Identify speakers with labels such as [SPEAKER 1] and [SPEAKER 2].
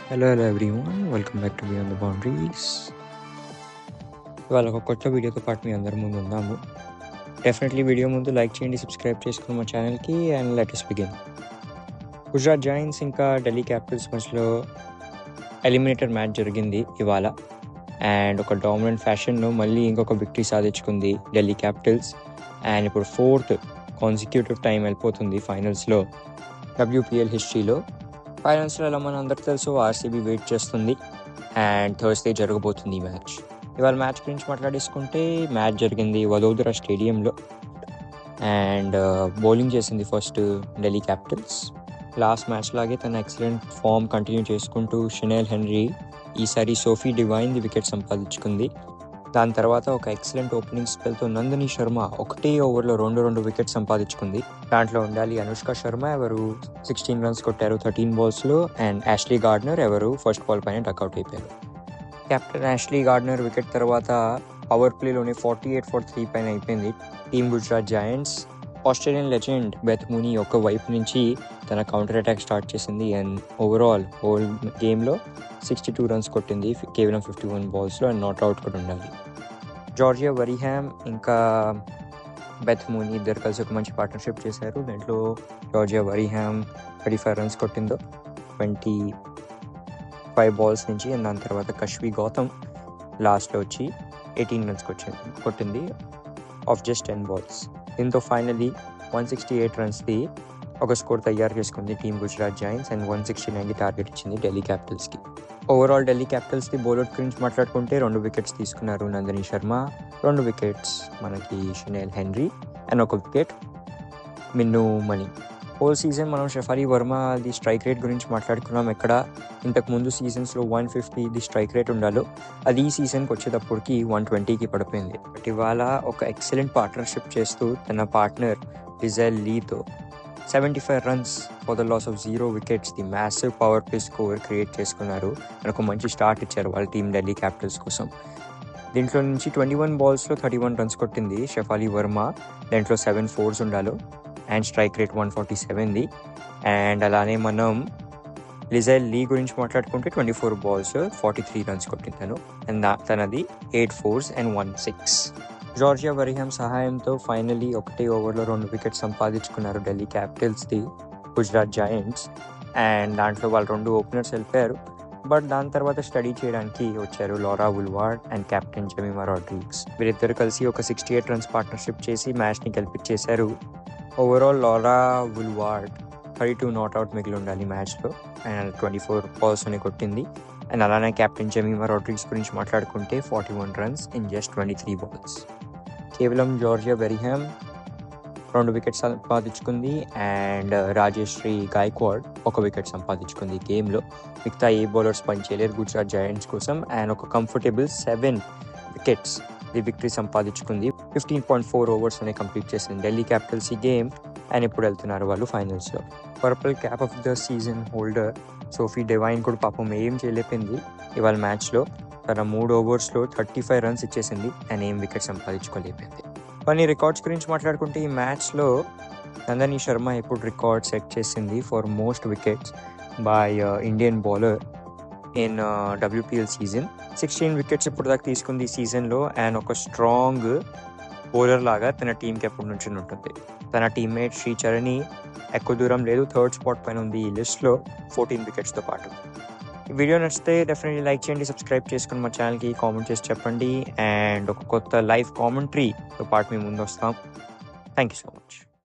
[SPEAKER 1] hello everyone. Welcome back to Beyond the Boundaries. ఇవాళ ఒక కొత్త వీడియోతో పాటు మీ అందరి ముందు ఉన్నాము. డెఫినెట్లీ వీడియో ముందు లైక్ చేయండి, సబ్స్క్రైబ్ చేసుకుని మా ఛానల్కి. And let us begin. Gujarat Giants ఇంకా ఢిల్లీ క్యాపిటల్స్ మధ్యలో ఎలిమినేటర్ మ్యాచ్ జరిగింది ఇవాళ. అండ్ ఒక డామినెంట్ ఫ్యాషన్లో మళ్ళీ ఇంకొక విక్టరీ సాధించుకుంది ఢిల్లీ క్యాపిటల్స్. అండ్ ఇప్పుడు 4th కాన్సిక్యూటివ్ టైం వెళ్ళిపోతుంది ఫైనల్స్లో WPL హిస్టరీలో. ఫైనల్స్లో ఎలా మన అందరికి తెలుసు ఆర్సీబీ వెయిట్ చేస్తుంది. అండ్ థర్స్డే జరగబోతుంది ఈ మ్యాచ్. ఇవాళ మ్యాచ్ గురించి మాట్లాడేసుకుంటే మ్యాచ్ జరిగింది వడోదరా స్టేడియంలో. అండ్ బౌలింగ్ చేసింది first Delhi Capitals. Last match లాగే తన ఎక్సలెంట్ ఫామ్ కంటిన్యూ చేసుకుంటూ షెనేల్ హెన్రీ ఈసారి సోఫీ డివైన్ వికెట్ సంపాదించుకుంది. దాని తర్వాత ఒక ఎక్సలెంట్ ఓపెనింగ్ స్పెల్తో నందిని శర్మ ఒకటే ఓవర్లో రెండు వికెట్ సంపాదించుకుంది. దాంట్లో ఉండాలి అనుష్క శర్మ ఎవరు 16 runs కొట్టారు 13 balls. అండ్ యాష్లీ గార్డ్నర్ ఎవరు ఫస్ట్ బాల్ పైన డక్అవుట్ అయిపోయారు. కెప్టెన్ యాష్లీ గార్డ్నర్ వికెట్ తర్వాత పవర్ ప్లేలోనే 48 for 3 పైన అయిపోయింది team Gujarat Giants. Australian legend Beth Mooney ఒక వైపు నుంచి తన కౌంటర్ అటాక్ స్టార్ట్ చేసింది. అండ్ ఓవరాల్ హోల్ గేమ్లో 62 runs కొట్టింది కేవలం 51 balls. అండ్ నాట్ అవుట్ కూడా ఉండాలి. జార్జియా వరీహామ్ ఇంకా బెత్ మూనీ ఇద్దరు కలిసి ఒక మంచి పార్ట్నర్షిప్ చేశారు. దాంట్లో జార్జియా వరీహామ్ 35 runs కొట్టిందో 25 balls నుంచి. అండ్ దాని తర్వాత కశ్వి గౌతమ్ లాస్ట్లో వచ్చి 18 runs కొట్టింది ఆఫ్ జస్ట్ 10 balls. దీంతో ఫైనలీ 168 runsది ఒక స్కోర్ తయారు చేసుకుంది team Gujarat Giants. And 169 target ఇచ్చింది ఢిల్లీ క్యాపిటల్స్కి. ఓవరాల్ ఢిల్లీ క్యాపిటల్స్ది బౌలర్ గురించి మాట్లాడుకుంటే 2 wickets తీసుకున్నారు నందిని శర్మ, 2 wickets మనకి Chinelle Henry, and 1 wicket Minnu Mani. Whole season మనం షఫారీ వర్మది స్ట్రైక్ రేట్ గురించి మాట్లాడుకున్నాం. ఎక్కడ ఇంతకు ముందు సీజన్స్లో 150 స్ట్రైక్ రేట్ ఉండాలో అది ఈ సీజన్కి వచ్చేటప్పటికి 120కి పడిపోయింది. బట్ ఇవాళ ఒక ఎక్సలెంట్ పార్ట్నర్షిప్ చేస్తూ తన పార్ట్నర్ లిజెల్ లీతో 75 runs for the loss of 0 wickets the massive power play score create చేసుకున్నారు. మనకు మంచి స్టార్ట్ ఇచ్చారు వాళ్ళ టీం ఢిల్లీ క్యాపిటల్స్ కోసం. దీంట్లో నుంచి 21 balls 31 runs కొట్టింది షఫాలి వర్మ. దాంట్లో 7 fours ఉండాలో. అండ్ స్ట్రైక్ రేట్ 147ది. అండ్ అలానే మనం లిజెల్ లీ గురించి మాట్లాడుకుంటే 24 balls 43 runs కొట్టింటాను. అండ్ తనది 8 fours and 1 6. జార్జియా వరీహామ్ సహాయంతో ఫైనలీ ఒకటే ఓవర్లో 2 wickets సంపాదించుకున్నారు ఢిల్లీ క్యాపిటల్స్ది గుజరాత్ జయంట్స్. అండ్ దాంట్లో వాళ్ళు 2 openers వెళ్ళిపోయారు. బట్ దాని తర్వాత స్టడీ చేయడానికి వచ్చారు లారా వుల్వార్డ్ అండ్ కెప్టెన్ జెమిమా రాడ్రిగ్స్. వీరిద్దరు కలిసి ఒక 68 runs పార్ట్నర్షిప్ చేసి మ్యాచ్ని గెలిపించేశారు. ఓవరాల్ లారా వుల్వార్డ్ 32 నాట్అవుట్ మిగిలి ఉండాలి మ్యాచ్లో. అండ్ 24 balls కొట్టింది. అండ్ అలానే కెప్టెన్ జెమిమా రాడ్రిగ్స్ గురించి మాట్లాడుకుంటే 41 runs ఇన్ జస్ట్ 23 balls. కేవలం జార్జియా వరీహామ్ 2 wickets సంపాదించుకుంది. అండ్ రాజేశ్రీ గాయక్వాడ్ 1 wicket సంపాదించుకుంది గేమ్లో. మిగతా ఏ బౌలర్స్ పనిచేయలేరు గుజరాత్ జయంట్స్ కోసం. అండ్ ఒక కంఫర్టబుల్ 7 wickets ది విక్టరీ సంపాదించుకుంది. 15.4 overs కంప్లీట్ చేసింది ఢిల్లీ క్యాపిటల్స్ ఈ గేమ్. అండ్ ఇప్పుడు వెళ్తున్నారు వాళ్ళు ఫైనల్స్లో. Purple cap of the season holder Sophie divine కూడా పాపం ఏం చేయలేపింది ఇవాళ మ్యాచ్లో. తన 3 overs 35 runs ఇచ్చేసింది. అండ్ ఏం వికెట్ సంపాదించుకోలేపింది. కొన్ని రికార్డ్స్ గురించి మాట్లాడుకుంటే ఈ మ్యాచ్లో నందిని శర్మ ఇప్పుడు రికార్డ్ సెట్ చేసింది for most wickets by Indian bowler in WPL season. 16 wickets ఇప్పుడు దాకా తీసుకుంది ఈ సీజన్లో. అండ్ ఒక స్ట్రాంగ్ బౌలర్ లాగా తన టీంకి ఎప్పటి నుంచి ఉంటుంది. తన టీమ్మేట్ శ్రీచరణి ఎక్కువ దూరం లేదు, 3rd spot పైన ఉంది ఈ లిస్ట్లో 14 wicketsతో పాటు. ఈ వీడియో నచ్చితే డెఫినెట్లీ లైక్ చేయండి, సబ్స్క్రైబ్ చేసుకుని మా ఛానల్కి కామెంట్ చేసి చెప్పండి. అండ్ ఒక కొత్త లైవ్ కామెంటరీతో పాటు మేము ముందు వస్తాం. Thank you so much.